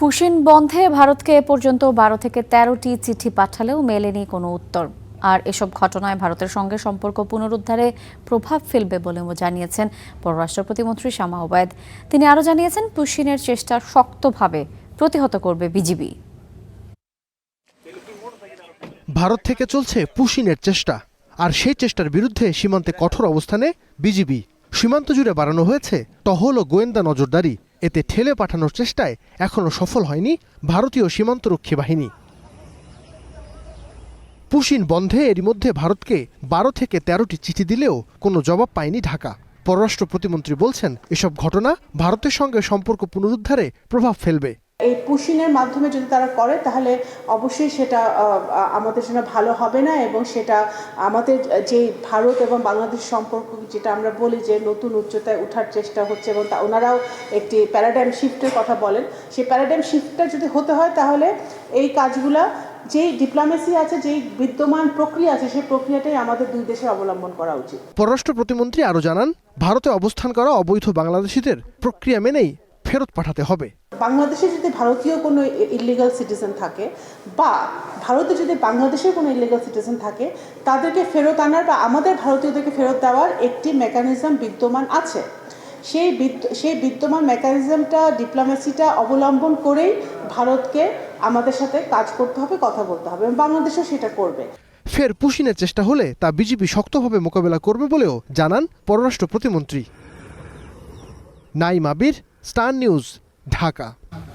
Push in বন্ধে ভারতকে এ পর্যন্ত ১২ থেকে ১৩টি চিঠি পাঠালেও মেলেনি কোনো উত্তর। আর এসব ঘটনায় ভারতের সঙ্গে সম্পর্ক পুনরুদ্ধারে প্রভাব ফেলবে বলেও জানিয়েছেন পররাষ্ট্র প্রতিমন্ত্রী শামা ওবায়দ। তিনি আরও জানিয়েছেন, পুশিনের চেষ্টা শক্তভাবে প্রতিহত করবে বিজিবি। ভারত থেকে চলছে পুশিনের চেষ্টা, আর সেই চেষ্টার বিরুদ্ধে সীমান্তে কঠোর অবস্থানে বিজিবি। সীমান্ত জুড়ে বাড়ানো হয়েছে টহল ও গোয়েন্দা নজরদারি। এতে ঠেলে পাঠানোর চেষ্টায় এখনও সফল হয়নি ভারতীয় সীমান্তরক্ষী বাহিনী। পুশিন বন্ধে এরই মধ্যে ভারতকে ১২ থেকে ১৩টি চিঠি দিলেও কোনো জবাব পায়নি ঢাকা। পররাষ্ট্র প্রতিমন্ত্রী বলছেন, এসব ঘটনা ভারতের সঙ্গে সম্পর্ক পুনরুদ্ধারে প্রভাব ফেলবে। এই পুশিনের মাধ্যমে যদি তারা করে তাহলে অবশ্যই সেটা আমাদের জন্য ভালো হবে না, এবং সেটা আমাদের যে ভারত এবং বাংলাদেশ সম্পর্ক, যেটা আমরা বলি যে নতুন উচ্চতায় ওঠার চেষ্টা হচ্ছে, এবং ওনারাও একটি প্যারাডাইম শিফটের কথা বলেন, সেই প্যারাডাইম শিফটটা যদি হতে হয় তাহলে এই কাজগুলা যেই ডিপ্লোমেসি আছে, যেই বিদ্যমান প্রক্রিয়া আছে, সেই প্রক্রিয়াটাই আমাদের দুই দেশে অবলম্বন করা উচিত। পররাষ্ট্র প্রতিমন্ত্রী আরও জানান, ভারতে অবস্থান করা অবৈধ বাংলাদেশিদের প্রক্রিয়া মেনেই ফেরত পাঠাতে হবে। বাংলাদেশে যদি ভারতীয় কোনো ইলিগাল সিটিজেন থাকে, বা ভারতে যদি বাংলাদেশের কোনো ইলিগাল সিটিজেন থাকে, তাদেরকে ফেরত আনার বা আমাদের ভারতীয়দেরকে ফেরত দেওয়ার একটি মেকানিজম বিদ্যমান আছে। সেই বিদ্যমান মেকানিজমটা, ডিপ্লোমেসিটা অবলম্বন করেই ভারতকে আমাদের সাথে কাজ করতে হবে, কথা বলতে হবে, এবং বাংলাদেশও সেটা করবে। ফের পুশিনের চেষ্টা হলে তা বিজিবি শক্তভাবে মোকাবেলা করবে বলেও জানান পররাষ্ট্র প্রতিমন্ত্রী। নাইম আবির, স্টার নিউজ, ঢাকা।